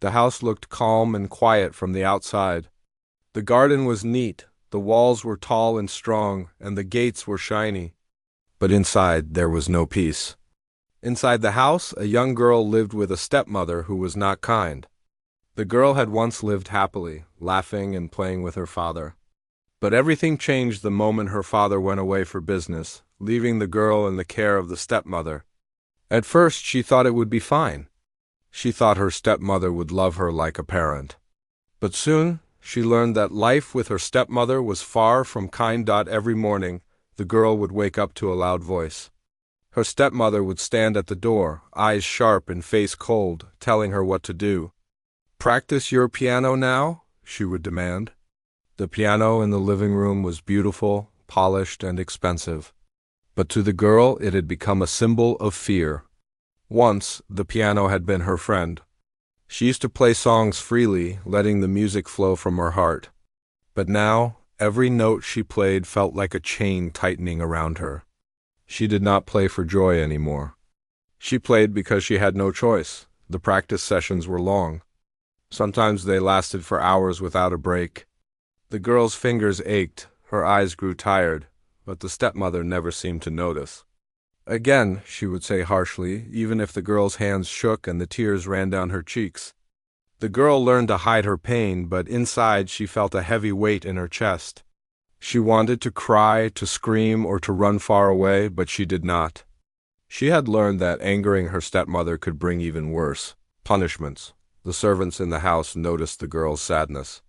The house looked calm and quiet from the outside. The garden was neat, the walls were tall and strong, and the gates were shiny. But inside there was no peace. Inside the house, a young girl lived with a stepmother who was not kind. The girl had once lived happily, laughing and playing with her father. But everything changed the moment her father went away for business, leaving the girl in the care of the stepmother. At first, she thought it would be fine. She thought her stepmother would love her like a parent. But soon, she learned that life with her stepmother was far from kind. Every morning, the girl would wake up to a loud voice. Her stepmother would stand at the door, eyes sharp and face cold, telling her what to do. "Practice your piano now?" she would demand. The piano in the living room was beautiful, polished, and expensive. But to the girl it had become a symbol of fear. Once, the piano had been her friend. She used to play songs freely, letting the music flow from her heart. But now, every note she played felt like a chain tightening around her. She did not play for joy anymore. She played because she had no choice. The practice sessions were long. Sometimes they lasted for hours without a break. The girl's fingers ached, her eyes grew tired, but the stepmother never seemed to notice. "Again," she would say harshly, even if the girl's hands shook and the tears ran down her cheeks. The girl learned to hide her pain, but inside she felt a heavy weight in her chest. She wanted to cry, to scream, or to run far away, but she did not. She had learned that angering her stepmother could bring even worse punishments. The servants in the house noticed the girl's sadness.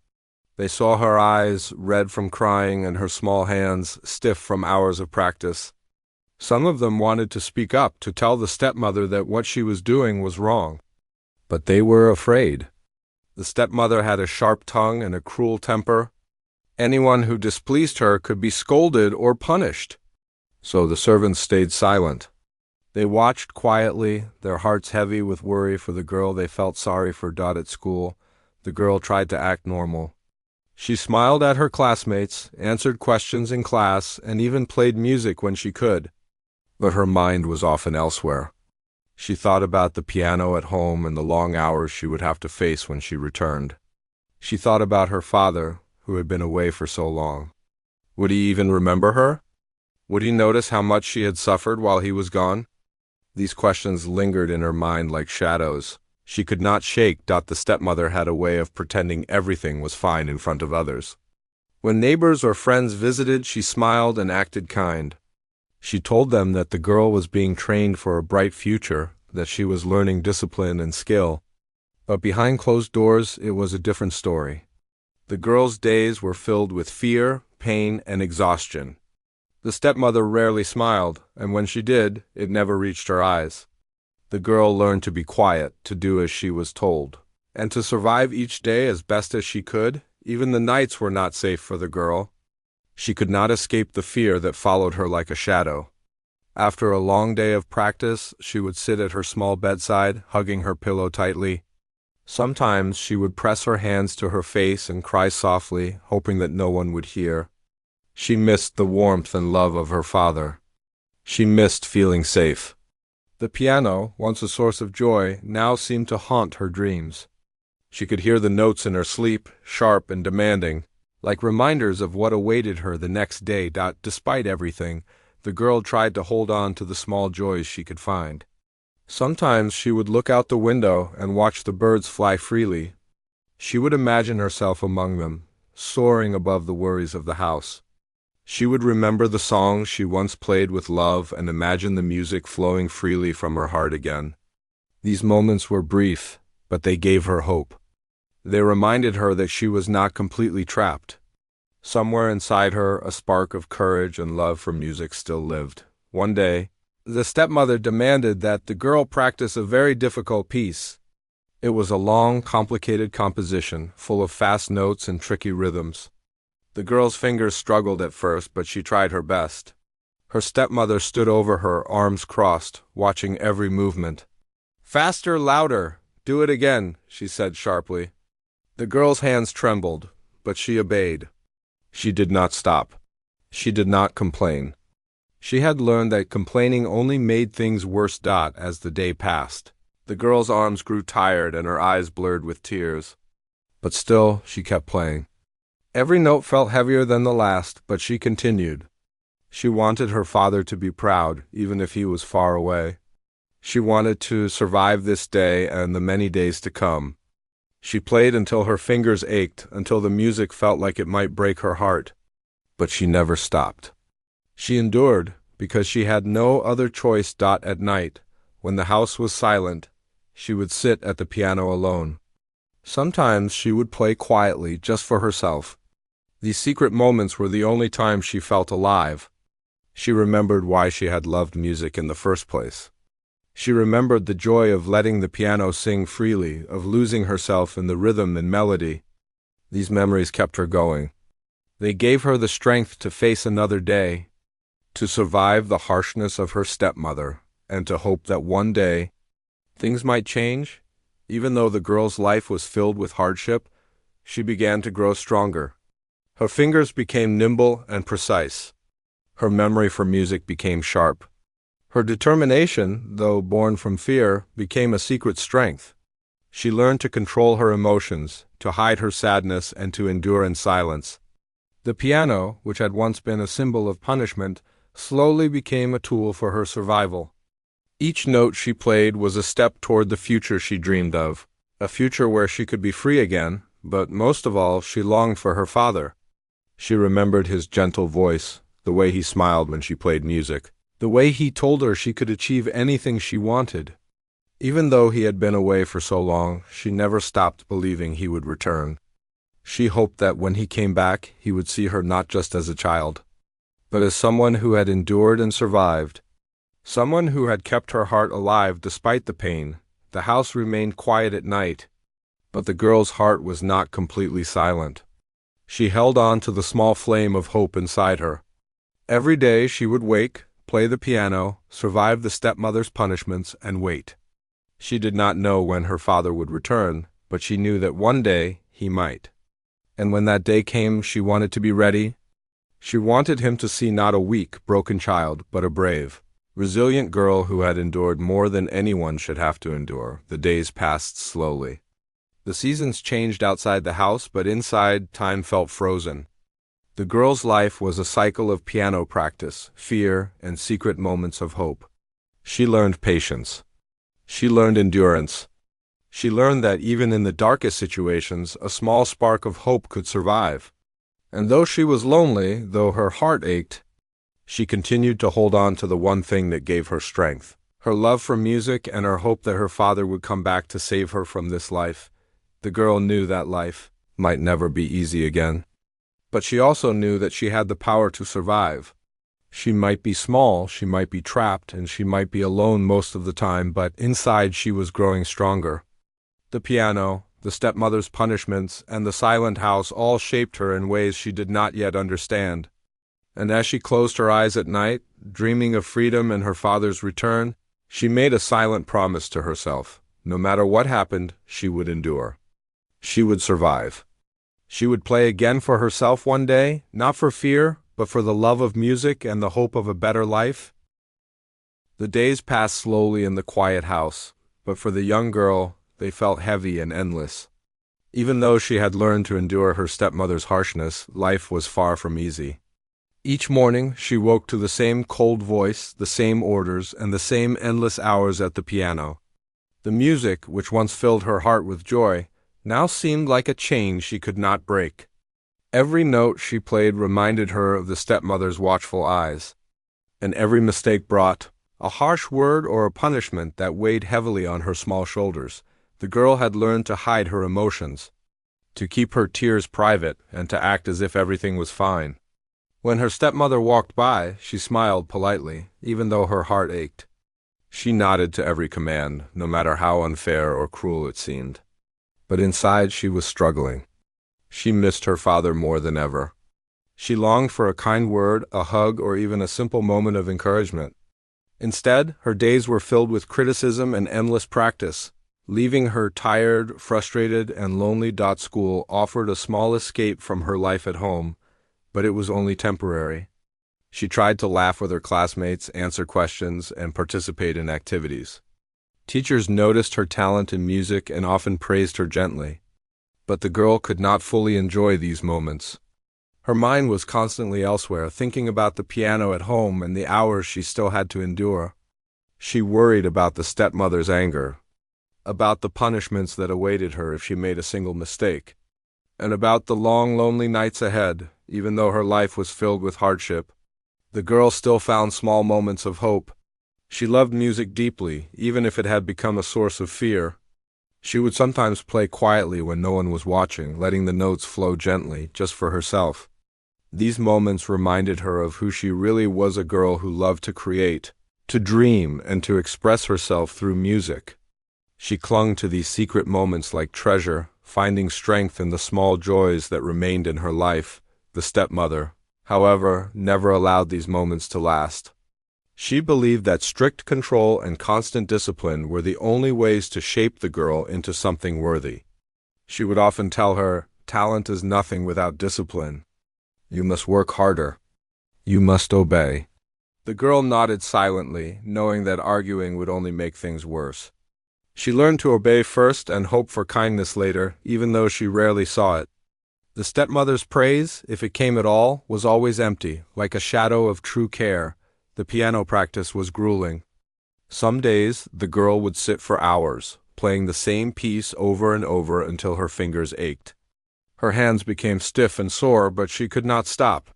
They saw her eyes, red from crying, and her small hands, stiff from hours of practice. Some of them wanted to speak up, to tell the stepmother that what she was doing was wrong. But they were afraid. The stepmother had a sharp tongue and a cruel temper. Anyone who displeased her could be scolded or punished. So the servants stayed silent. They watched quietly, their hearts heavy with worry for the girl they felt sorry for. At school, the girl tried to act normal. She smiled at her classmates, answered questions in class, and even played music when she could. But her mind was often elsewhere. She thought about the piano at home and the long hours she would have to face when she returned. She thought about her father, who had been away for so long. Would he even remember her? Would he notice how much she had suffered while he was gone? These questions lingered in her mind like shadows. She could not shake. The stepmother had a way of pretending everything was fine in front of others. When neighbors or friends visited, she smiled and acted kind. She told them that the girl was being trained for a bright future, that she was learning discipline and skill. But behind closed doors, it was a different story. The girl's days were filled with fear, pain, and exhaustion. The stepmother rarely smiled, and when she did, it never reached her eyes. The girl learned to be quiet, to do as she was told, and to survive each day as best as she could. Even the nights were not safe for the girl. She could not escape the fear that followed her like a shadow. After a long day of practice, she would sit at her small bedside, hugging her pillow tightly. Sometimes she would press her hands to her face and cry softly, hoping that no one would hear. She missed the warmth and love of her father. She missed feeling safe. The piano, once a source of joy, now seemed to haunt her dreams. She could hear the notes in her sleep, sharp and demanding, like reminders of what awaited her the next day. Despite everything, the girl tried to hold on to the small joys she could find. Sometimes she would look out the window and watch the birds fly freely. She would imagine herself among them, soaring above the worries of the house. She would remember the songs she once played with love and imagine the music flowing freely from her heart again. These moments were brief, but they gave her hope. They reminded her that she was not completely trapped. Somewhere inside her, a spark of courage and love for music still lived. One day, the stepmother demanded that the girl practice a very difficult piece. It was a long, complicated composition, full of fast notes and tricky rhythms. The girl's fingers struggled at first, but she tried her best. Her stepmother stood over her, arms crossed, watching every movement. "Faster, louder! Do it again," she said sharply. The girl's hands trembled, but she obeyed. She did not stop. She did not complain. She had learned that complaining only made things worse. As the day passed, The girl's arms grew tired and her eyes blurred with tears. But still, she kept playing. Every note felt heavier than the last, but she continued. She wanted her father to be proud, even if he was far away. She wanted to survive this day and the many days to come. She played until her fingers ached, until the music felt like it might break her heart. But she never stopped. She endured, because she had no other choice. At night, when the house was silent, she would sit at the piano alone. Sometimes she would play quietly, just for herself. These secret moments were the only time she felt alive. She remembered why she had loved music in the first place. She remembered the joy of letting the piano sing freely, of losing herself in the rhythm and melody. These memories kept her going. They gave her the strength to face another day, to survive the harshness of her stepmother, and to hope that one day things might change. Even though the girl's life was filled with hardship, she began to grow stronger. Her fingers became nimble and precise. Her memory for music became sharp. Her determination, though born from fear, became a secret strength. She learned to control her emotions, to hide her sadness, and to endure in silence. The piano, which had once been a symbol of punishment, slowly became a tool for her survival. Each note she played was a step toward the future she dreamed of, a future where she could be free again, but most of all, she longed for her father. She remembered his gentle voice, the way he smiled when she played music, the way he told her she could achieve anything she wanted. Even though he had been away for so long, she never stopped believing he would return. She hoped that when he came back, he would see her not just as a child, but as someone who had endured and survived, someone who had kept her heart alive despite the pain. The house remained quiet at night, but the girl's heart was not completely silent. She held on to the small flame of hope inside her. Every day she would wake, play the piano, survive the stepmother's punishments, and wait. She did not know when her father would return, but she knew that one day he might. And when that day came, she wanted to be ready. She wanted him to see not a weak, broken child, but a brave, resilient girl who had endured more than anyone should have to endure. The days passed slowly. The seasons changed outside the house, but inside, time felt frozen. The girl's life was a cycle of piano practice, fear, and secret moments of hope. She learned patience. She learned endurance. She learned that even in the darkest situations, a small spark of hope could survive. And though she was lonely, though her heart ached, she continued to hold on to the one thing that gave her strength, her love for music and her hope that her father would come back to save her from this life. The girl knew that life might never be easy again. But she also knew that she had the power to survive. She might be small, she might be trapped, and she might be alone most of the time, but inside she was growing stronger. The piano, the stepmother's punishments, and the silent house all shaped her in ways she did not yet understand. And as she closed her eyes at night, dreaming of freedom and her father's return, she made a silent promise to herself. No matter what happened, she would endure. She would survive. She would play again for herself one day, not for fear, but for the love of music and the hope of a better life. The days passed slowly in the quiet house, but for the young girl, they felt heavy and endless. Even though she had learned to endure her stepmother's harshness, life was far from easy. Each morning, she woke to the same cold voice, the same orders, and the same endless hours at the piano. The music, which once filled her heart with joy, now seemed like a chain she could not break. Every note she played reminded her of the stepmother's watchful eyes, and every mistake brought a harsh word or a punishment that weighed heavily on her small shoulders. The girl had learned to hide her emotions, to keep her tears private, and to act as if everything was fine. When her stepmother walked by, she smiled politely, even though her heart ached. She nodded to every command, no matter how unfair or cruel it seemed. But inside she was struggling. She missed her father more than ever. She longed for a kind word, a hug, or even a simple moment of encouragement. Instead, her days were filled with criticism and endless practice, leaving her tired, frustrated, and lonely. School offered a small escape from her life at home, but it was only temporary. She tried to laugh with her classmates, answer questions, and participate in activities. Teachers noticed her talent in music and often praised her gently. But the girl could not fully enjoy these moments. Her mind was constantly elsewhere, thinking about the piano at home and the hours she still had to endure. She worried about the stepmother's anger, about the punishments that awaited her if she made a single mistake, and about the long, lonely nights ahead. Even though her life was filled with hardship, the girl still found small moments of hope. She loved music deeply, even if it had become a source of fear. She would sometimes play quietly when no one was watching, letting the notes flow gently, just for herself. These moments reminded her of who she really was, a girl who loved to create, to dream, and to express herself through music. She clung to these secret moments like treasure, finding strength in the small joys that remained in her life. The stepmother, however, never allowed these moments to last. She believed that strict control and constant discipline were the only ways to shape the girl into something worthy. She would often tell her, "Talent is nothing without discipline. You must work harder. You must obey." The girl nodded silently, knowing that arguing would only make things worse. She learned to obey first and hope for kindness later, even though she rarely saw it. The stepmother's praise, if it came at all, was always empty, like a shadow of true care. The piano practice was grueling. Some days, the girl would sit for hours, playing the same piece over and over until her fingers ached. Her hands became stiff and sore, but she could not stop.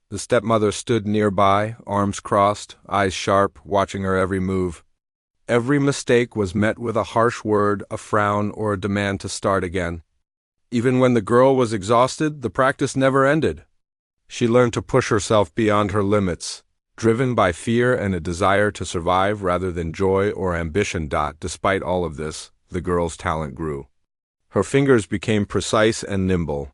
The stepmother stood nearby, arms crossed, eyes sharp, watching her every move. Every mistake was met with a harsh word, a frown, or a demand to start again. Even when the girl was exhausted, the practice never ended. She learned to push herself beyond her limits, driven by fear and a desire to survive rather than joy or ambition. Despite all of this, the girl's talent grew. Her fingers became precise and nimble.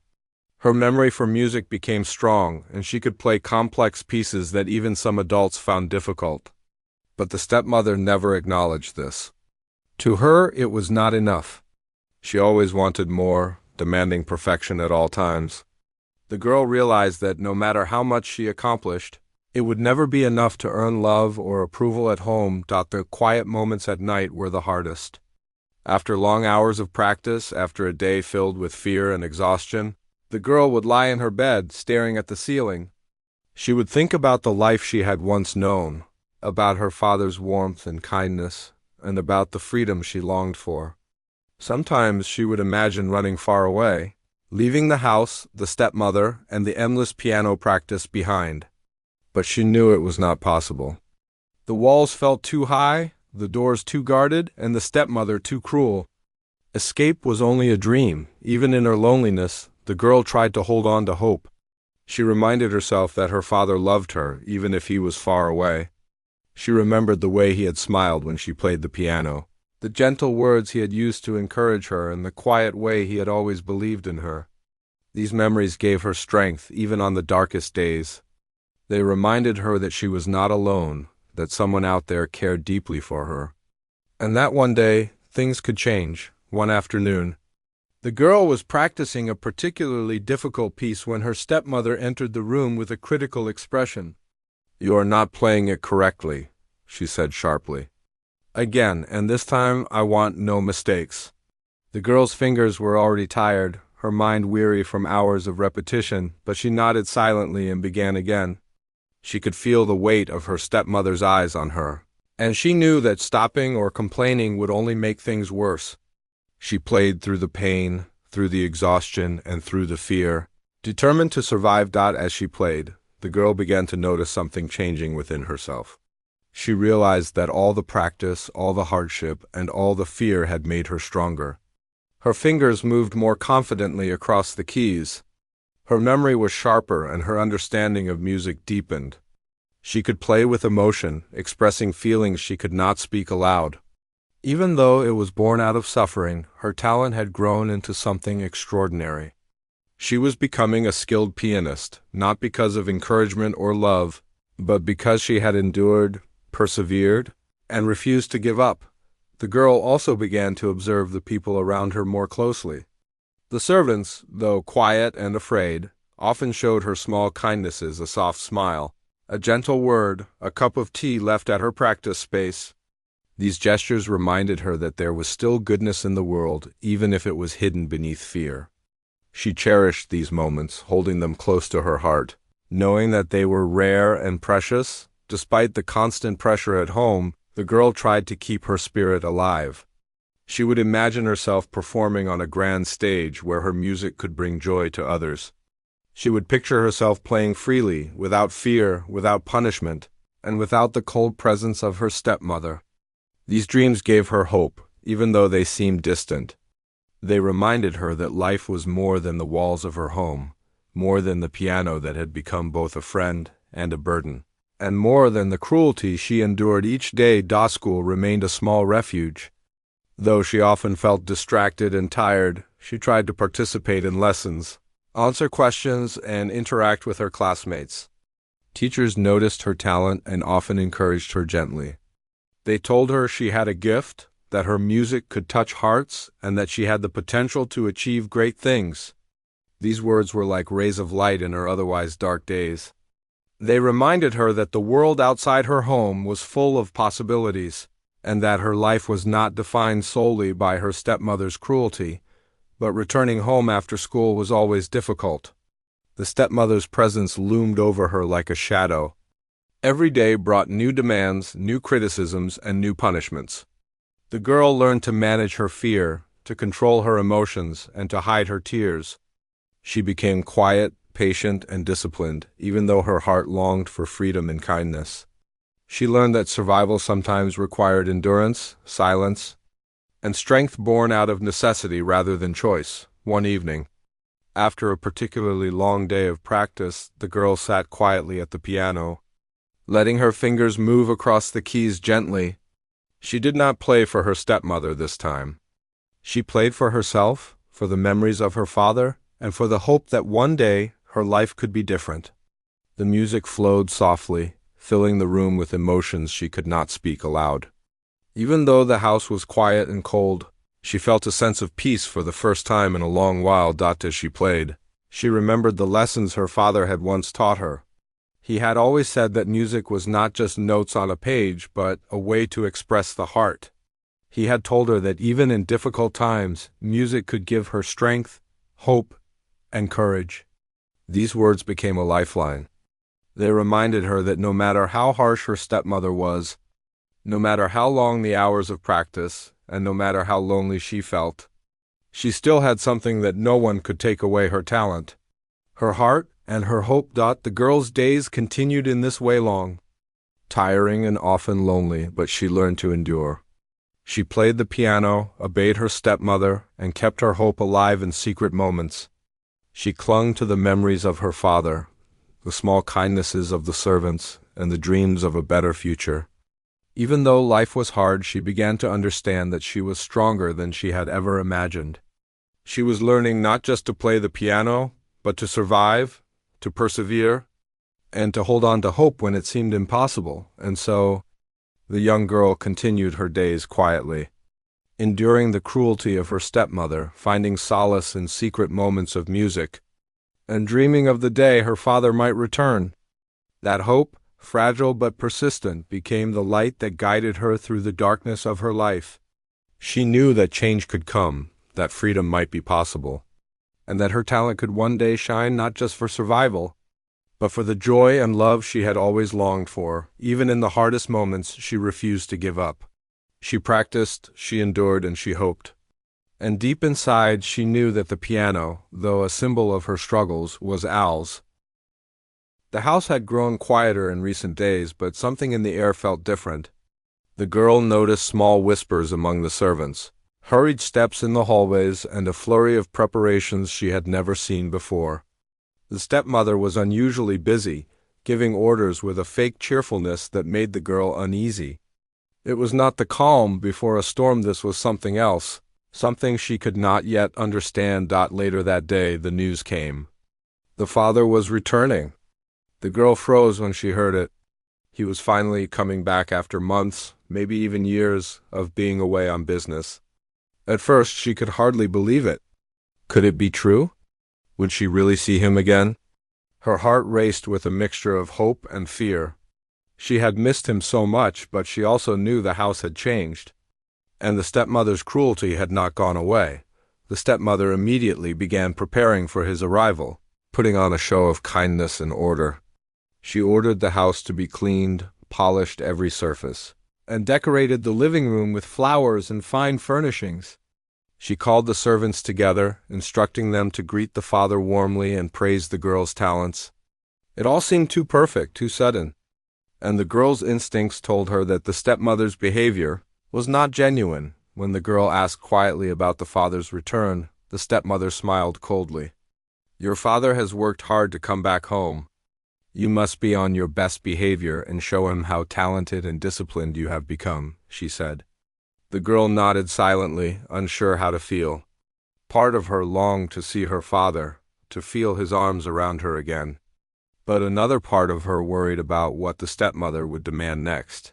Her memory for music became strong, and she could play complex pieces that even some adults found difficult. But the stepmother never acknowledged this. To her, it was not enough. She always wanted more, demanding perfection at all times. The girl realized that no matter how much she accomplished, it would never be enough to earn love or approval at home. The quiet moments at night were the hardest. After long hours of practice, after a day filled with fear and exhaustion, the girl would lie in her bed, staring at the ceiling. She would think about the life she had once known, about her father's warmth and kindness, and about the freedom she longed for. Sometimes she would imagine running far away, leaving the house, the stepmother, and the endless piano practice behind. But she knew it was not possible. The walls felt too high, the doors too guarded, and the stepmother too cruel. Escape was only a dream. Even in her loneliness, the girl tried to hold on to hope. She reminded herself that her father loved her, even if he was far away. She remembered the way he had smiled when she played the piano, the gentle words he had used to encourage her, and the quiet way he had always believed in her. These memories gave her strength, even on the darkest days. They reminded her that she was not alone, that someone out there cared deeply for her. And that one day, things could change. One afternoon, the girl was practicing a particularly difficult piece when her stepmother entered the room with a critical expression. "You are not playing it correctly," she said sharply. "Again, and this time I want no mistakes." The girl's fingers were already tired, her mind weary from hours of repetition, but she nodded silently and began again. She could feel the weight of her stepmother's eyes on her, and she knew that stopping or complaining would only make things worse. She played through the pain, through the exhaustion, and through the fear, determined to survive. As she played, the girl began to notice something changing within herself. She realized that all the practice, all the hardship, and all the fear had made her stronger. Her fingers moved more confidently across the keys. Her memory was sharper and her understanding of music deepened. She could play with emotion, expressing feelings she could not speak aloud. Even though it was born out of suffering, her talent had grown into something extraordinary. She was becoming a skilled pianist, not because of encouragement or love, but because she had endured, persevered, and refused to give up. The girl also began to observe the people around her more closely. The servants, though quiet and afraid, often showed her small kindnesses, a soft smile, a gentle word, a cup of tea left at her practice space. These gestures reminded her that there was still goodness in the world, even if it was hidden beneath fear. She cherished these moments, holding them close to her heart, knowing that they were rare and precious. Despite the constant pressure at home, the girl tried to keep her spirit alive. She would imagine herself performing on a grand stage where her music could bring joy to others. She would picture herself playing freely, without fear, without punishment, and without the cold presence of her stepmother. These dreams gave her hope, even though they seemed distant. They reminded her that life was more than the walls of her home, more than the piano that had become both a friend and a burden, and more than the cruelty she endured each day. School remained a small refuge. Though she often felt distracted and tired, she tried to participate in lessons, answer questions, and interact with her classmates. Teachers noticed her talent and often encouraged her gently. They told her she had a gift, that her music could touch hearts, and that she had the potential to achieve great things. These words were like rays of light in her otherwise dark days. They reminded her that the world outside her home was full of possibilities, and that her life was not defined solely by her stepmother's cruelty. But returning home after school was always difficult. The stepmother's presence loomed over her like a shadow. Every day brought new demands, new criticisms, and new punishments. The girl learned to manage her fear, to control her emotions, and to hide her tears. She became quiet, patient, and disciplined, even though her heart longed for freedom and kindness. She learned that survival sometimes required endurance, silence, and strength born out of necessity rather than choice. One evening, after a particularly long day of practice, the girl sat quietly at the piano, letting her fingers move across the keys gently. She did not play for her stepmother this time. She played for herself, for the memories of her father, and for the hope that one day her life could be different. The music flowed softly, filling the room with emotions she could not speak aloud. Even though the house was quiet and cold, she felt a sense of peace for the first time in a long while. As she played, she remembered the lessons her father had once taught her. He had always said that music was not just notes on a page, but a way to express the heart. He had told her that even in difficult times, music could give her strength, hope, and courage. These words became a lifeline. They reminded her that no matter how harsh her stepmother was, no matter how long the hours of practice, and no matter how lonely she felt, she still had something that no one could take away: her talent, her heart, and her hope. The girl's days continued in this way long, tiring and often lonely, but she learned to endure. She played the piano, obeyed her stepmother, and kept her hope alive in secret moments. She clung to the memories of her father, the small kindnesses of the servants, and the dreams of a better future. Even though life was hard, she began to understand that she was stronger than she had ever imagined. She was learning not just to play the piano, but to survive, to persevere, and to hold on to hope when it seemed impossible. And so, the young girl continued her days quietly, enduring the cruelty of her stepmother, finding solace in secret moments of music, and dreaming of the day her father might return. That hope, fragile but persistent, became the light that guided her through the darkness of her life. She knew that change could come, that freedom might be possible, and that her talent could one day shine not just for survival, but for the joy and love she had always longed for. Even in the hardest moments, she refused to give up. She practiced, she endured, and she hoped. And deep inside, she knew that the piano, though a symbol of her struggles, was Al's. The house had grown quieter in recent days, but something in the air felt different. The girl noticed small whispers among the servants, hurried steps in the hallways, and a flurry of preparations she had never seen before. The stepmother was unusually busy, giving orders with a fake cheerfulness that made the girl uneasy. It was not the calm before a storm. This was something else, something she could not yet understand. Later that day, the news came. The father was returning. The girl froze when she heard it. He was finally coming back after months, maybe even years, of being away on business. At first, she could hardly believe it. Could it be true? Would she really see him again? Her heart raced with a mixture of hope and fear. She had missed him so much, but she also knew the house had changed, and the stepmother's cruelty had not gone away. The stepmother immediately began preparing for his arrival, putting on a show of kindness and order. She ordered the house to be cleaned, polished every surface, and decorated the living room with flowers and fine furnishings. She called the servants together, instructing them to greet the father warmly and praise the girl's talents. It all seemed too perfect, too sudden, and the girl's instincts told her that the stepmother's behavior was not genuine. When the girl asked quietly about the father's return, the stepmother smiled coldly. "Your father has worked hard to come back home. You must be on your best behavior and show him how talented and disciplined you have become," she said. The girl nodded silently, unsure how to feel. Part of her longed to see her father, to feel his arms around her again. But another part of her worried about what the stepmother would demand next.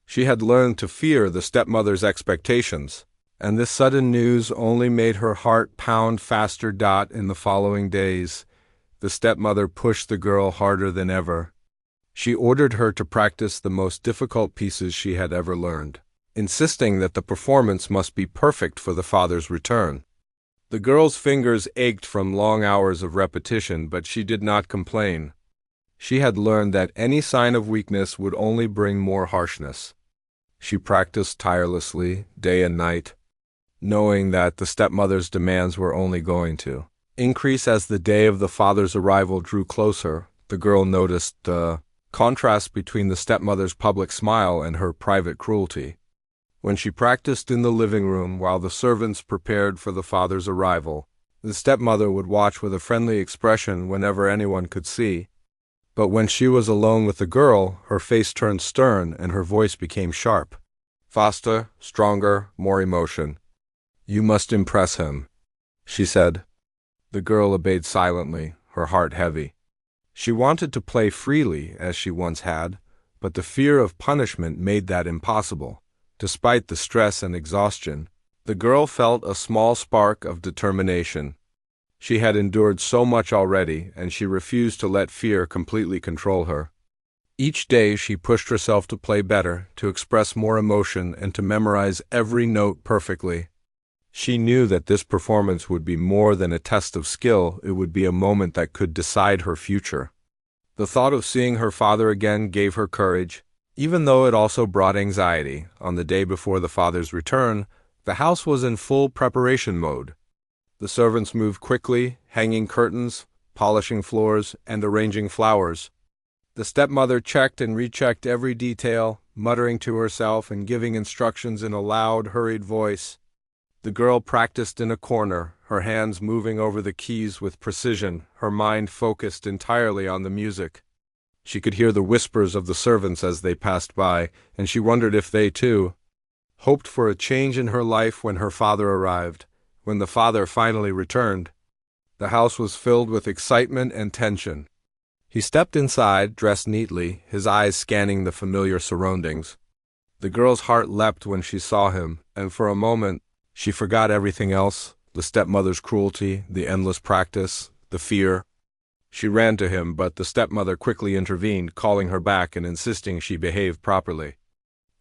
She had learned to fear the stepmother's expectations, and this sudden news only made her heart pound faster. In the following days, the stepmother pushed the girl harder than ever. She ordered her to practice the most difficult pieces she had ever learned, insisting that the performance must be perfect for the father's return. The girl's fingers ached from long hours of repetition, but she did not complain. She had learned that any sign of weakness would only bring more harshness. She practiced tirelessly, day and night, knowing that the stepmother's demands were only going to increase as the day of the father's arrival drew closer. The girl noticed the contrast between the stepmother's public smile and her private cruelty. When she practiced in the living room while the servants prepared for the father's arrival, the stepmother would watch with a friendly expression whenever anyone could see. But when she was alone with the girl, her face turned stern and her voice became sharp. Faster, stronger, more emotion. "You must impress him," she said. The girl obeyed silently, her heart heavy. She wanted to play freely as she once had, but the fear of punishment made that impossible. Despite the stress and exhaustion, the girl felt a small spark of determination. She had endured so much already, and she refused to let fear completely control her. Each day she pushed herself to play better, to express more emotion, and to memorize every note perfectly. She knew that this performance would be more than a test of skill, it would be a moment that could decide her future. The thought of seeing her father again gave her courage, even though it also brought anxiety. On the day before the father's return, the house was in full preparation mode. The servants moved quickly, hanging curtains, polishing floors, and arranging flowers. The stepmother checked and rechecked every detail, muttering to herself and giving instructions in a loud, hurried voice. The girl practiced in a corner, her hands moving over the keys with precision, her mind focused entirely on the music. She could hear the whispers of the servants as they passed by, and she wondered if they, too, hoped for a change in her life when her father arrived. When the father finally returned, the house was filled with excitement and tension. He stepped inside, dressed neatly, his eyes scanning the familiar surroundings. The girl's heart leapt when she saw him, and for a moment, she forgot everything else, the stepmother's cruelty, the endless practice, the fear. She ran to him, but the stepmother quickly intervened, calling her back and insisting she behave properly.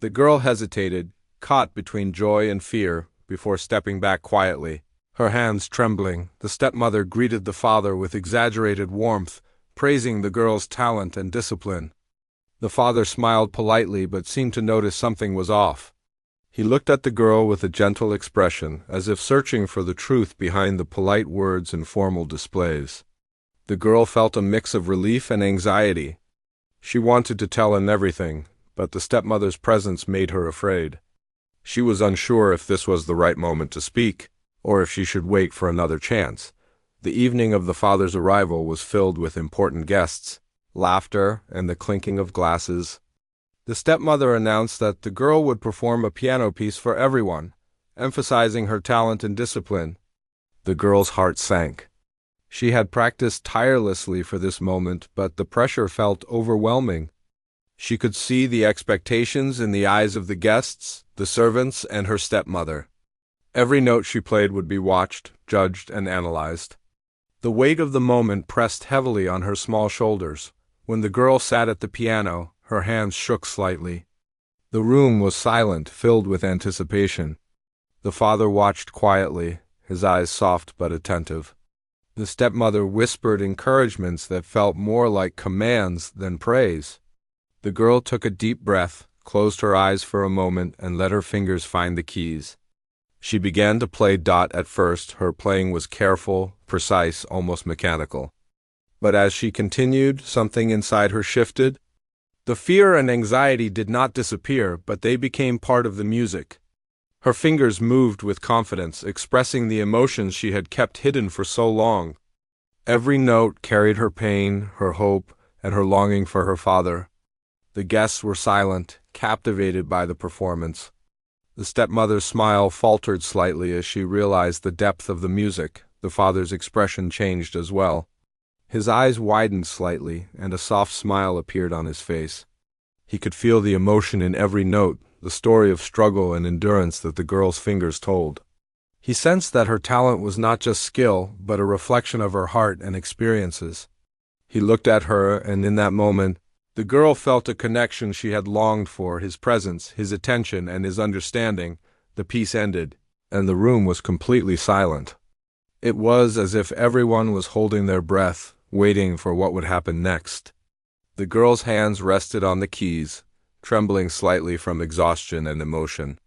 The girl hesitated, caught between joy and fear, before stepping back quietly. Her hands trembling, the stepmother greeted the father with exaggerated warmth, praising the girl's talent and discipline. The father smiled politely but seemed to notice something was off. He looked at the girl with a gentle expression, as if searching for the truth behind the polite words and formal displays. The girl felt a mix of relief and anxiety. She wanted to tell him everything, but the stepmother's presence made her afraid. She was unsure if this was the right moment to speak, or if she should wait for another chance. The evening of the father's arrival was filled with important guests, laughter, and the clinking of glasses. The stepmother announced that the girl would perform a piano piece for everyone, emphasizing her talent and discipline. The girl's heart sank. She had practiced tirelessly for this moment, but the pressure felt overwhelming. She could see the expectations in the eyes of the guests, the servants, and her stepmother. Every note she played would be watched, judged, and analyzed. The weight of the moment pressed heavily on her small shoulders. When the girl sat at the piano, her hands shook slightly. The room was silent, filled with anticipation. The father watched quietly, his eyes soft but attentive. The stepmother whispered encouragements that felt more like commands than praise. The girl took a deep breath, closed her eyes for a moment, and let her fingers find the keys. She began to play. At first, her playing was careful, precise, almost mechanical. But as she continued, something inside her shifted. The fear and anxiety did not disappear, but they became part of the music. Her fingers moved with confidence, expressing the emotions she had kept hidden for so long. Every note carried her pain, her hope, and her longing for her father. The guests were silent, captivated by the performance. The stepmother's smile faltered slightly as she realized the depth of the music. The father's expression changed as well. His eyes widened slightly, and a soft smile appeared on his face. He could feel the emotion in every note, the story of struggle and endurance that the girl's fingers told. He sensed that her talent was not just skill, but a reflection of her heart and experiences. He looked at her, and in that moment, the girl felt a connection she had longed for, his presence, his attention, and his understanding. The piece ended, and the room was completely silent. It was as if everyone was holding their breath, waiting for what would happen next. The girl's hands rested on the keys, trembling slightly from exhaustion and emotion.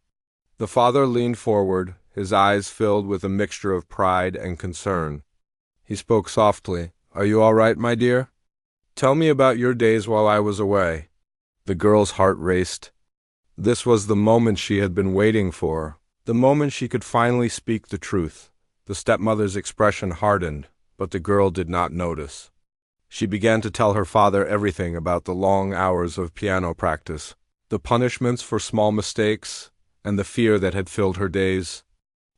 The father leaned forward, his eyes filled with a mixture of pride and concern. He spoke softly. "Are you all right, my dear? Tell me about your days while I was away." The girl's heart raced. This was the moment she had been waiting for, the moment she could finally speak the truth. The stepmother's expression hardened, but the girl did not notice. She began to tell her father everything about the long hours of piano practice, the punishments for small mistakes, and the fear that had filled her days.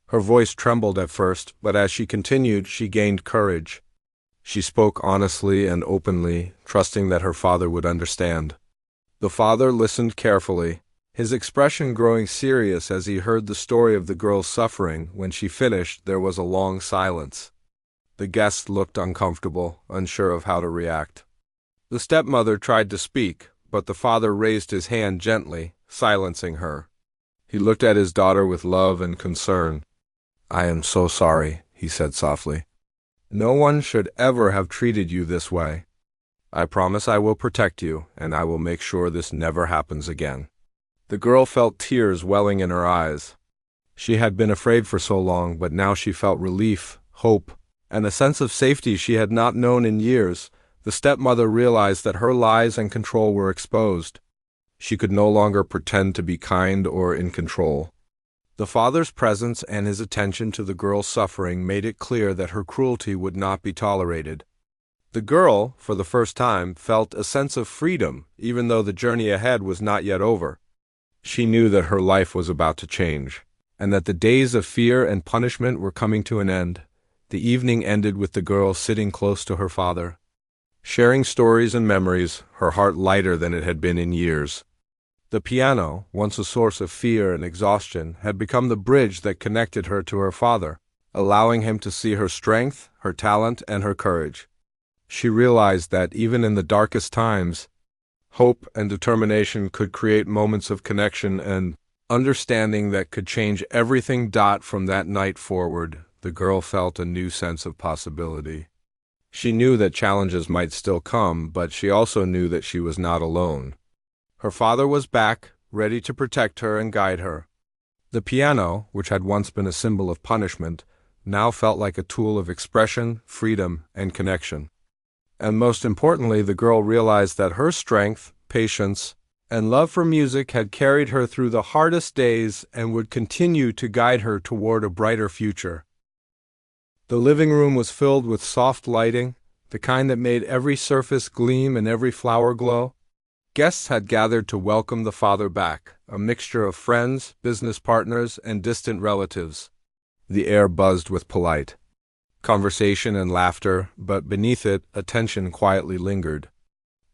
Her voice trembled at first, but as she continued, she gained courage. She spoke honestly and openly, trusting that her father would understand. The father listened carefully, his expression growing serious as he heard the story of the girl's suffering. When she finished, there was a long silence. The guests looked uncomfortable, unsure of how to react. The stepmother tried to speak, but the father raised his hand gently, silencing her. He looked at his daughter with love and concern. "I am so sorry," he said softly. "No one should ever have treated you this way. I promise I will protect you, and I will make sure this never happens again." The girl felt tears welling in her eyes. She had been afraid for so long, but now she felt relief, hope, and a sense of safety she had not known in years. The stepmother realized that her lies and control were exposed. She could no longer pretend to be kind or in control. The father's presence and his attention to the girl's suffering made it clear that her cruelty would not be tolerated. The girl, for the first time, felt a sense of freedom, even though the journey ahead was not yet over. She knew that her life was about to change, and that the days of fear and punishment were coming to an end. The evening ended with the girl sitting close to her father, sharing stories and memories, her heart lighter than it had been in years. The piano, once a source of fear and exhaustion, had become the bridge that connected her to her father, allowing him to see her strength, her talent, and her courage. She realized that even in the darkest times, hope and determination could create moments of connection and understanding that could change everything. From that night forward, the girl felt a new sense of possibility. She knew that challenges might still come, but she also knew that she was not alone. Her father was back, ready to protect her and guide her. The piano, which had once been a symbol of punishment, now felt like a tool of expression, freedom, and connection. And most importantly, the girl realized that her strength, patience, and love for music had carried her through the hardest days and would continue to guide her toward a brighter future. The living room was filled with soft lighting, the kind that made every surface gleam and every flower glow. Guests had gathered to welcome the father back, a mixture of friends, business partners, and distant relatives. The air buzzed with polite conversation and laughter, but beneath it, a tension quietly lingered.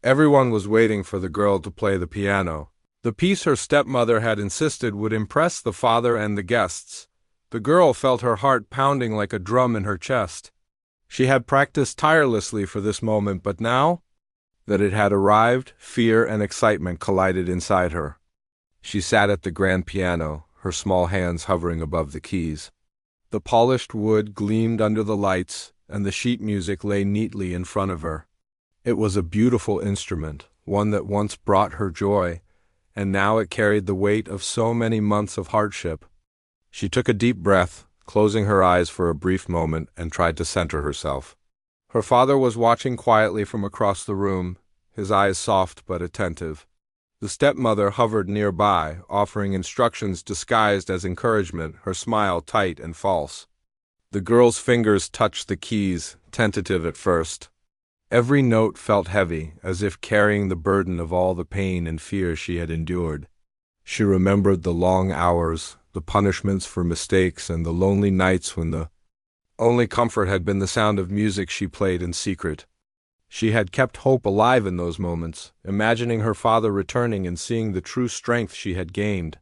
Everyone was waiting for the girl to play the piano, the piece her stepmother had insisted would impress the father and the guests. The girl felt her heart pounding like a drum in her chest. She had practiced tirelessly for this moment, but now That it had arrived, fear and excitement collided inside her. She sat at the grand piano, her small hands hovering above the keys. The polished wood gleamed under the lights, and the sheet music lay neatly in front of her. It was a beautiful instrument, one that once brought her joy, and now it carried the weight of so many months of hardship. She took a deep breath, closing her eyes for a brief moment, and tried to center herself. Her father was watching quietly from across the room, his eyes soft but attentive. The stepmother hovered nearby, offering instructions disguised as encouragement, her smile tight and false. The girl's fingers touched the keys, tentative at first. Every note felt heavy, as if carrying the burden of all the pain and fear she had endured. She remembered the long hours, the punishments for mistakes, and the lonely nights when the only comfort had been the sound of music she played in secret. She had kept hope alive in those moments, imagining her father returning and seeing the true strength she had gained.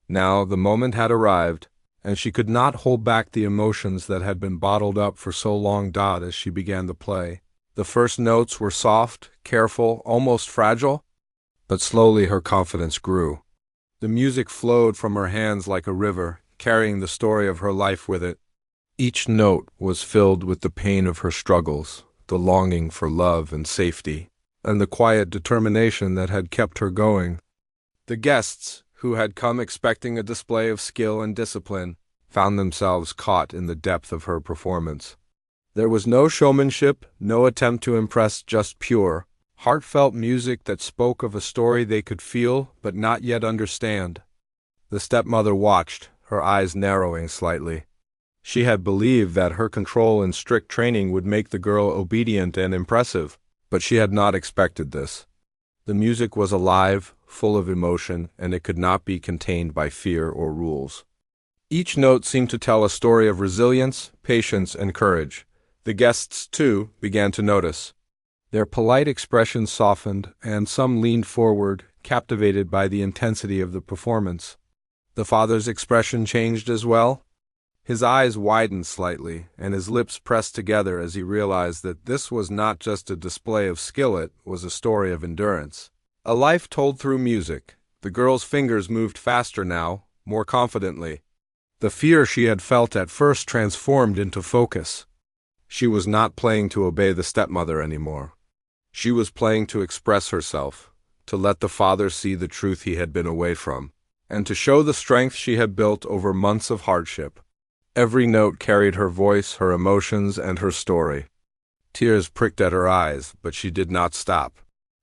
Now the moment had arrived, and she could not hold back the emotions that had been bottled up for so long. As she began to play, the first notes were soft, careful, almost fragile, but slowly her confidence grew. The music flowed from her hands like a river, carrying the story of her life with it. Each note was filled with the pain of her struggles, the longing for love and safety, and the quiet determination that had kept her going. The guests, who had come expecting a display of skill and discipline, found themselves caught in the depth of her performance. There was no showmanship, no attempt to impress, just pure, heartfelt music that spoke of a story they could feel but not yet understand. The stepmother watched, her eyes narrowing slightly. She had believed that her control and strict training would make the girl obedient and impressive, but she had not expected this. The music was alive, full of emotion, and it could not be contained by fear or rules. Each note seemed to tell a story of resilience, patience, and courage. The guests, too, began to notice. Their polite expressions softened, and some leaned forward, captivated by the intensity of the performance. The father's expression changed as well. His eyes widened slightly, and his lips pressed together as he realized that this was not just a display of skill, it was a story of endurance. A life told through music. The girl's fingers moved faster now, more confidently. The fear she had felt at first transformed into focus. She was not playing to obey the stepmother anymore. She was playing to express herself, to let the father see the truth he had been away from, and to show the strength she had built over months of hardship. Every note carried her voice, her emotions, and her story. Tears pricked at her eyes, but she did not stop.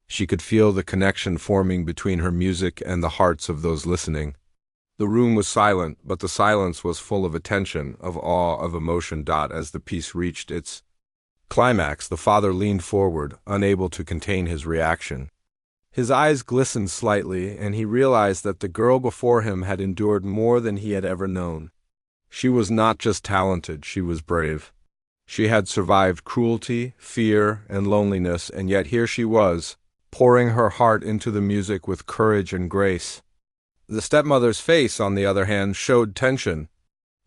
She could feel the connection forming between her music and the hearts of those listening. The room was silent, but the silence was full of attention, of awe, of emotion. As the piece reached its climax, the father leaned forward, unable to contain his reaction. His eyes glistened slightly, and he realized that the girl before him had endured more than he had ever known. She was not just talented, she was brave. She had survived cruelty, fear, and loneliness, and yet here she was, pouring her heart into the music with courage and grace. The stepmother's face, on the other hand, showed tension.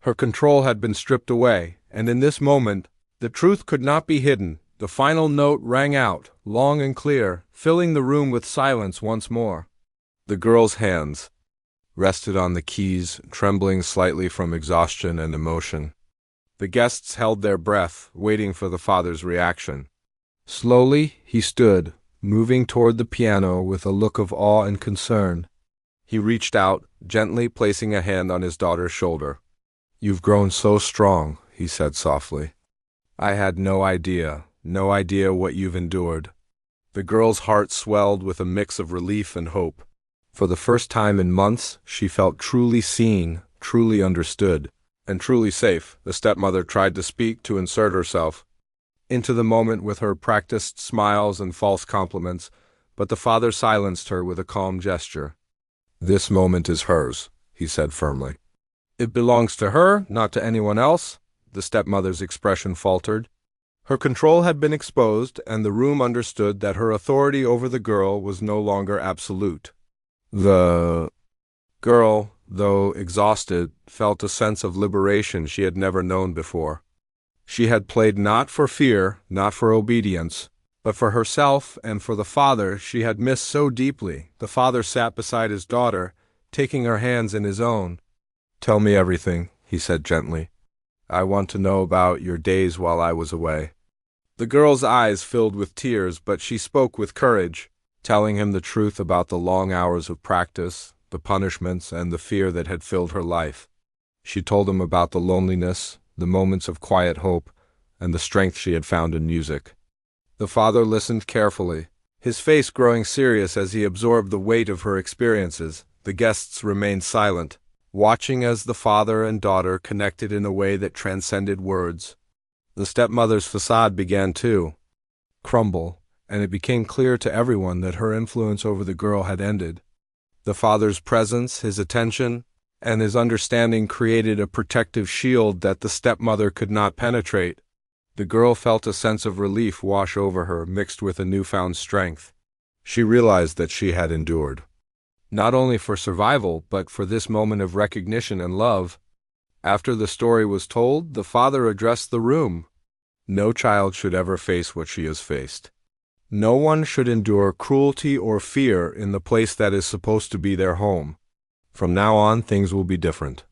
Her control had been stripped away, and in this moment, the truth could not be hidden. The final note rang out, long and clear, filling the room with silence once more. The girl's hands rested on the keys, trembling slightly from exhaustion and emotion. The guests held their breath, waiting for the father's reaction. Slowly, he stood, moving toward the piano with a look of awe and concern. He reached out, gently placing a hand on his daughter's shoulder. "You've grown so strong," he said softly. "I had no idea what you've endured." The girl's heart swelled with a mix of relief and hope. For the first time in months, she felt truly seen, truly understood, and truly safe. The stepmother tried to speak, to insert herself into the moment with her practiced smiles and false compliments, but the father silenced her with a calm gesture. "This moment is hers," he said firmly. "It belongs to her, not to anyone else," the stepmother's expression faltered. Her control had been exposed, and the room understood that her authority over the girl was no longer absolute. The girl, though exhausted, felt a sense of liberation she had never known before. She had played not for fear, not for obedience, But for herself and for the father she had missed so deeply, the father sat beside his daughter, taking her hands in his own. "Tell me everything," he said gently. "I want to know about your days while I was away." The girl's eyes filled with tears, but she spoke with courage, telling him the truth about the long hours of practice, the punishments, and the fear that had filled her life. She told him about the loneliness, the moments of quiet hope, and the strength she had found in music. The father listened carefully, his face growing serious as he absorbed the weight of her experiences. The guests remained silent, watching as the father and daughter connected in a way that transcended words. The stepmother's facade began to crumble, and it became clear to everyone that her influence over the girl had ended. The father's presence, his attention, and his understanding created a protective shield that the stepmother could not penetrate. The girl felt a sense of relief wash over her, mixed with a newfound strength. She realized that she had endured, not only for survival, but for this moment of recognition and love. After the story was told, the father addressed the room. No child should ever face what she has faced. No one should endure cruelty or fear in the place that is supposed to be their home. From now on, things will be different.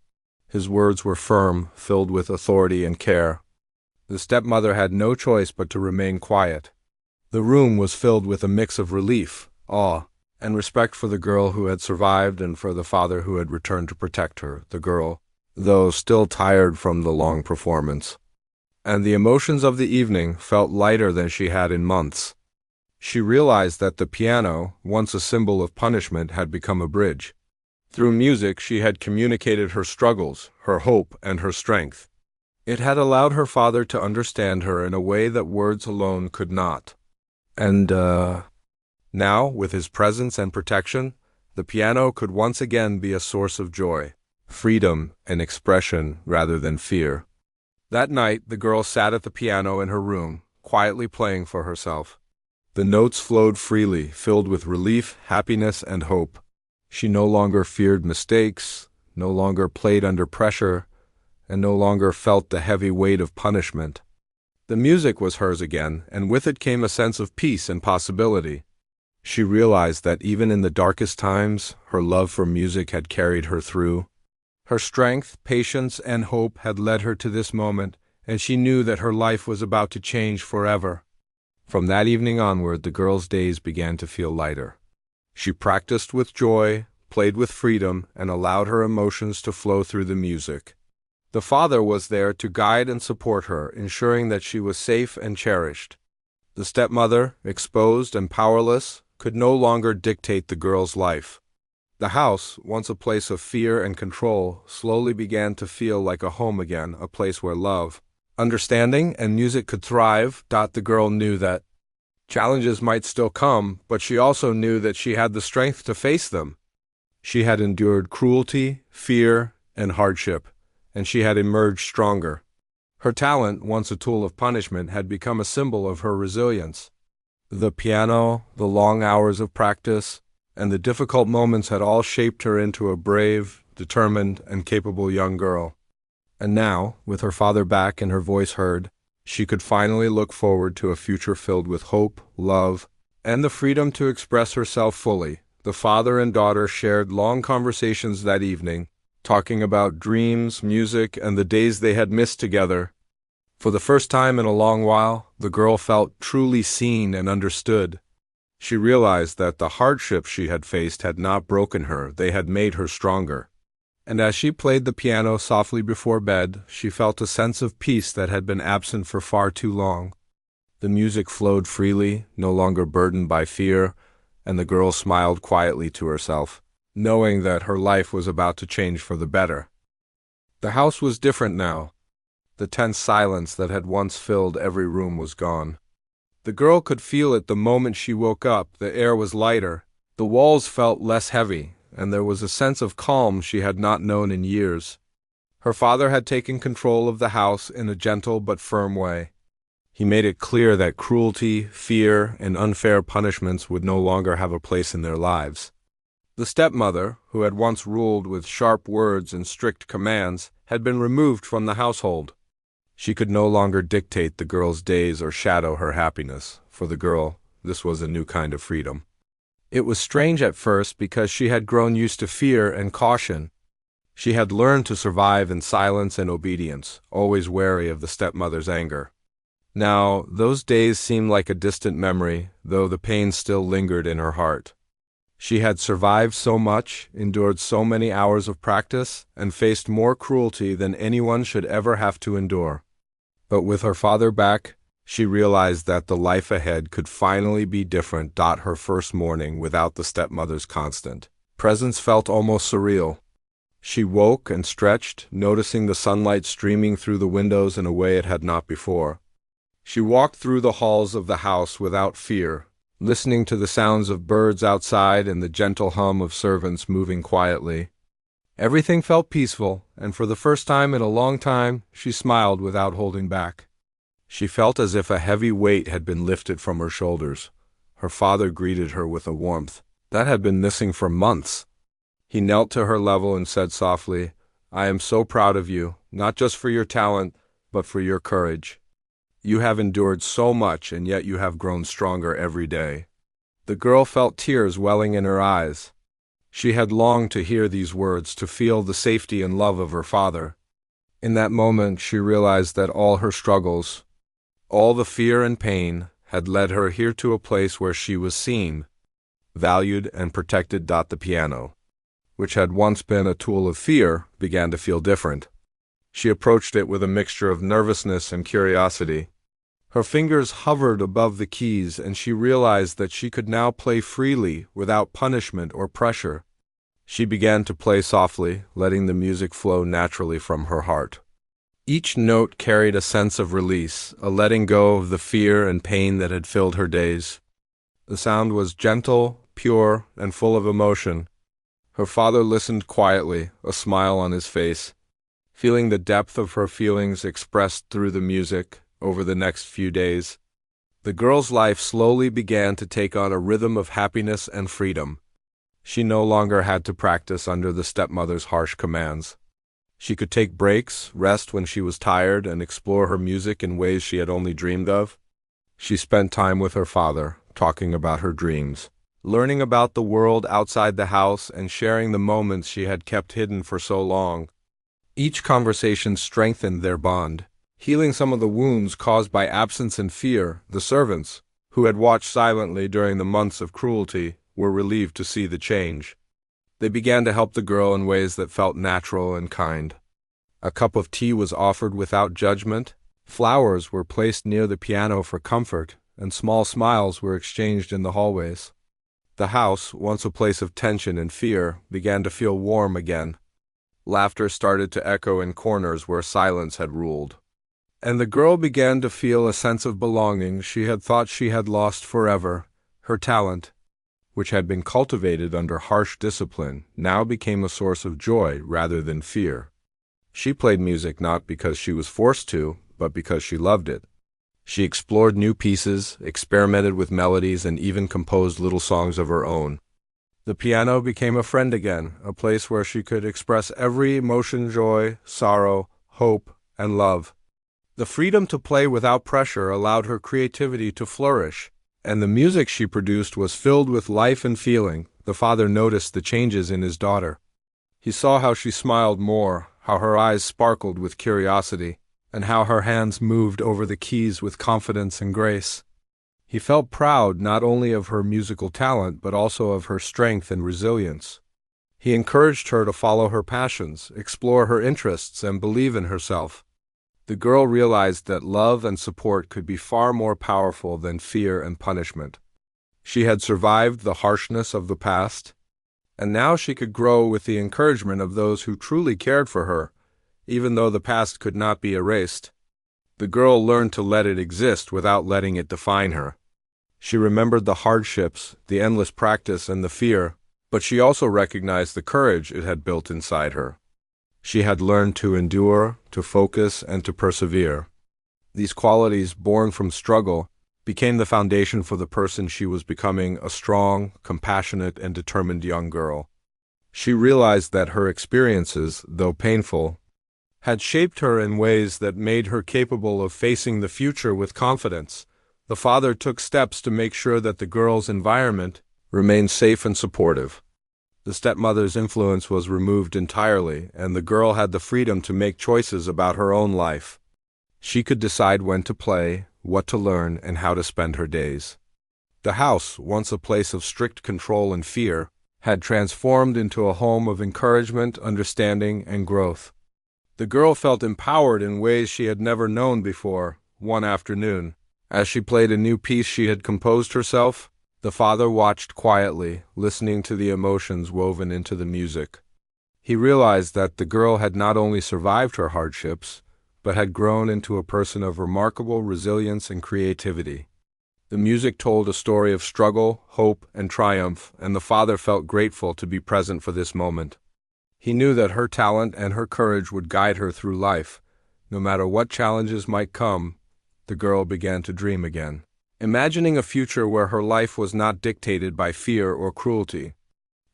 His words were firm, filled with authority and care. The stepmother had no choice but to remain quiet. The room was filled with a mix of relief, awe, and respect for the girl who had survived and for the father who had returned to protect her. The girl, though still tired from the long performance, and the emotions of the evening, felt lighter than she had in months. She realized that the piano, once a symbol of punishment, had become a bridge. Through music she had communicated her struggles, her hope, and her strength. It had allowed her father to understand her in a way that words alone could not. And, now, with his presence and protection, the piano could once again be a source of joy, freedom, and expression rather than fear. That night, the girl sat at the piano in her room, quietly playing for herself. The notes flowed freely, filled with relief, happiness, and hope. She no longer feared mistakes, no longer played under pressure, and no longer felt the heavy weight of punishment. The music was hers again, and with it came a sense of peace and possibility. She realized that even in the darkest times, her love for music had carried her through. Her strength, patience, and hope had led her to this moment, and she knew that her life was about to change forever. From that evening onward, the girl's days began to feel lighter. She practiced with joy, played with freedom, and allowed her emotions to flow through the music. The father was there to guide and support her, ensuring that she was safe and cherished. The stepmother, exposed and powerless, could no longer dictate the girl's life. The house, once a place of fear and control, slowly began to feel like a home again, a place where love, understanding, and music could thrive. The girl knew that challenges might still come, but she also knew that she had the strength to face them. She had endured cruelty, fear, and hardship, and she had emerged stronger. Her talent, once a tool of punishment, had become a symbol of her resilience. The piano, the long hours of practice, and the difficult moments had all shaped her into a brave, determined, and capable young girl. And now, with her father back and her voice heard, she could finally look forward to a future filled with hope, love, and the freedom to express herself fully. The father and daughter shared long conversations that evening, talking about dreams, music, and the days they had missed together. For the first time in a long while, the girl felt truly seen and understood. She realized that the hardships she had faced had not broken her, they had made her stronger. And as she played the piano softly before bed, she felt a sense of peace that had been absent for far too long. The music flowed freely, no longer burdened by fear, and the girl smiled quietly to herself, knowing that her life was about to change for the better. The house was different now. The tense silence that had once filled every room was gone. The girl could feel it the moment she woke up. The air was lighter, the walls felt less heavy, and there was a sense of calm she had not known in years. Her father had taken control of the house in a gentle but firm way. He made it clear that cruelty, fear, and unfair punishments would no longer have a place in their lives. The stepmother, who had once ruled with sharp words and strict commands, had been removed from the household. She could no longer dictate the girl's days or shadow her happiness. For the girl, this was a new kind of freedom. It was strange at first because she had grown used to fear and caution. She had learned to survive in silence and obedience, always wary of the stepmother's anger. Now, those days seemed like a distant memory, though the pain still lingered in her heart. She had survived so much, endured so many hours of practice, and faced more cruelty than anyone should ever have to endure. But with her father back, she realized that the life ahead could finally be different. Her first morning without the stepmother's constant presence felt almost surreal. She woke and stretched, noticing the sunlight streaming through the windows in a way it had not before. She walked through the halls of the house without fear, listening to the sounds of birds outside and the gentle hum of servants moving quietly. Everything felt peaceful, and for the first time in a long time, she smiled without holding back. She felt as if a heavy weight had been lifted from her shoulders. Her father greeted her with a warmth that had been missing for months. He knelt to her level and said softly, "I am so proud of you, not just for your talent, but for your courage. You have endured so much, and yet you have grown stronger every day." The girl felt tears welling in her eyes. She had longed to hear these words, to feel the safety and love of her father. In that moment, she realized that all her struggles, all the fear and pain, had led her here to a place where she was seen, valued, and protected. The piano, which had once been a tool of fear, began to feel different. She approached it with a mixture of nervousness and curiosity. Her fingers hovered above the keys, and she realized that she could now play freely, without punishment or pressure. She began to play softly, letting the music flow naturally from her heart. Each note carried a sense of release, a letting go of the fear and pain that had filled her days. The sound was gentle, pure, and full of emotion. Her father listened quietly, a smile on his face, feeling the depth of her feelings expressed through the music. Over the next few days, the girl's life slowly began to take on a rhythm of happiness and freedom. She no longer had to practice under the stepmother's harsh commands. She could take breaks, rest when she was tired, and explore her music in ways she had only dreamed of. She spent time with her father, talking about her dreams, learning about the world outside the house, and sharing the moments she had kept hidden for so long. Each conversation strengthened their bond, healing some of the wounds caused by absence and fear. The servants, who had watched silently during the months of cruelty, were relieved to see the change. They began to help the girl in ways that felt natural and kind. A cup of tea was offered without judgment, flowers were placed near the piano for comfort, and small smiles were exchanged in the hallways. The house, once a place of tension and fear, began to feel warm again. Laughter started to echo in corners where silence had ruled. And the girl began to feel a sense of belonging she had thought she had lost forever. Her talent, which had been cultivated under harsh discipline, now became a source of joy rather than fear. She played music not because she was forced to, but because she loved it. She explored new pieces, experimented with melodies, and even composed little songs of her own. The piano became a friend again, a place where she could express every emotion: joy, sorrow, hope, and love. The freedom to play without pressure allowed her creativity to flourish, and the music she produced was filled with life and feeling. The father noticed the changes in his daughter. He saw how she smiled more, how her eyes sparkled with curiosity, and how her hands moved over the keys with confidence and grace. He felt proud not only of her musical talent, but also of her strength and resilience. He encouraged her to follow her passions, explore her interests, and believe in herself. The girl realized that love and support could be far more powerful than fear and punishment. She had survived the harshness of the past, and now she could grow with the encouragement of those who truly cared for her, even though the past could not be erased. The girl learned to let it exist without letting it define her. She remembered the hardships, the endless practice, and the fear, but she also recognized the courage it had built inside her. She had learned to endure, to focus, and to persevere. These qualities, born from struggle, became the foundation for the person she was becoming: a strong, compassionate, and determined young girl. She realized that her experiences, though painful, had shaped her in ways that made her capable of facing the future with confidence. The father took steps to make sure that the girl's environment remained safe and supportive. The stepmother's influence was removed entirely, and the girl had the freedom to make choices about her own life. She could decide when to play, what to learn, and how to spend her days. The house, once a place of strict control and fear, had transformed into a home of encouragement, understanding, and growth. The girl felt empowered in ways she had never known before. One afternoon, as she played a new piece she had composed herself, the father watched quietly, listening to the emotions woven into the music. He realized that the girl had not only survived her hardships, but had grown into a person of remarkable resilience and creativity. The music told a story of struggle, hope, and triumph, and the father felt grateful to be present for this moment. He knew that her talent and her courage would guide her through life. No matter what challenges might come, the girl began to dream again, imagining a future where her life was not dictated by fear or cruelty.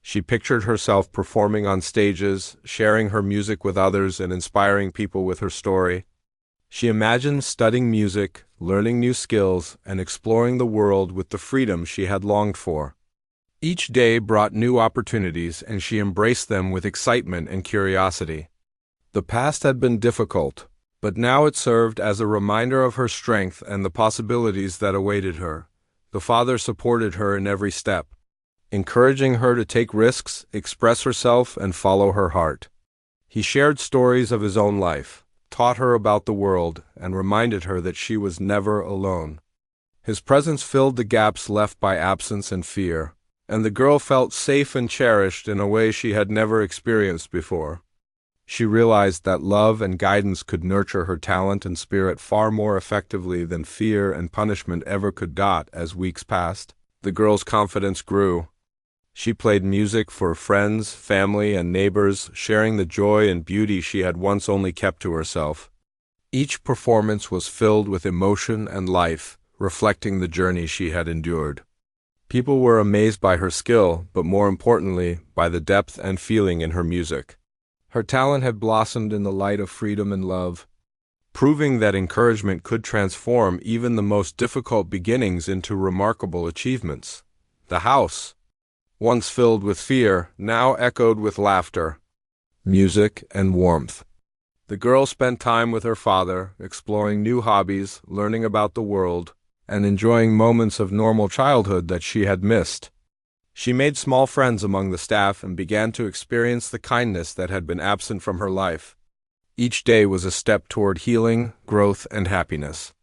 She pictured herself performing on stages, sharing her music with others, and inspiring people with her story. She imagined studying music, learning new skills, and exploring the world with the freedom she had longed for. Each day brought new opportunities, and she embraced them with excitement and curiosity. The past had been difficult, but now it served as a reminder of her strength and the possibilities that awaited her. The father supported her in every step, encouraging her to take risks, express herself, and follow her heart. He shared stories of his own life, taught her about the world, and reminded her that she was never alone. His presence filled the gaps left by absence and fear, and the girl felt safe and cherished in a way she had never experienced before. She realized that love and guidance could nurture her talent and spirit far more effectively than fear and punishment ever could. As weeks passed, the girl's confidence grew. She played music for friends, family, and neighbors, sharing the joy and beauty she had once only kept to herself. Each performance was filled with emotion and life, reflecting the journey she had endured. People were amazed by her skill, but more importantly, by the depth and feeling in her music. Her talent had blossomed in the light of freedom and love, proving that encouragement could transform even the most difficult beginnings into remarkable achievements. The house, once filled with fear, now echoed with laughter, music, and warmth. The girl spent time with her father, exploring new hobbies, learning about the world, and enjoying moments of normal childhood that she had missed. She made small friends among the staff and began to experience the kindness that had been absent from her life. Each day was a step toward healing, growth, and happiness.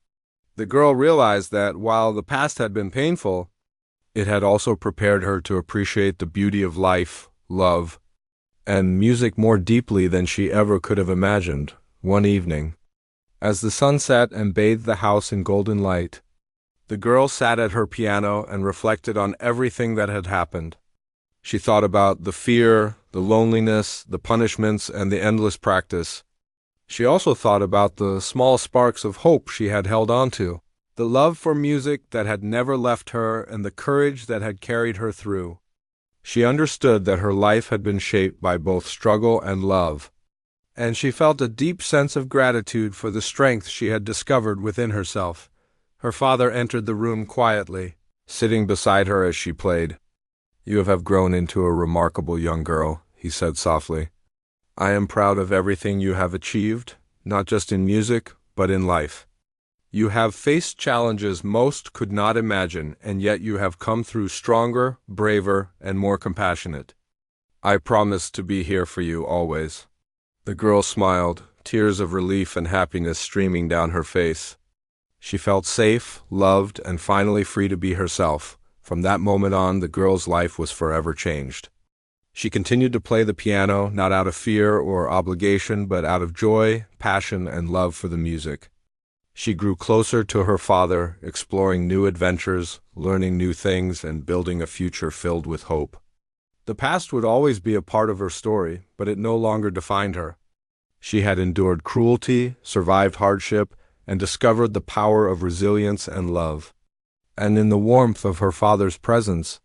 The girl realized that while the past had been painful, it had also prepared her to appreciate the beauty of life, love, and music more deeply than she ever could have imagined. One evening, as the sun set and bathed the house in golden light, the girl sat at her piano and reflected on everything that had happened. She thought about the fear, the loneliness, the punishments, and the endless practice. She also thought about the small sparks of hope she had held on to, the love for music that had never left her, and the courage that had carried her through. She understood that her life had been shaped by both struggle and love, and she felt a deep sense of gratitude for the strength she had discovered within herself. Her father entered the room quietly, sitting beside her as she played. "You have grown into a remarkable young girl," he said softly. "I am proud of everything you have achieved, not just in music, but in life. You have faced challenges most could not imagine, and yet you have come through stronger, braver, and more compassionate. I promise to be here for you always." The girl smiled, tears of relief and happiness streaming down her face. She felt safe, loved, and finally free to be herself. From that moment on, the girl's life was forever changed. She continued to play the piano, not out of fear or obligation, but out of joy, passion, and love for the music. She grew closer to her father, exploring new adventures, learning new things, and building a future filled with hope. The past would always be a part of her story, but it no longer defined her. She had endured cruelty, survived hardship, and discovered the power of resilience and love. And in the warmth of her father's presence,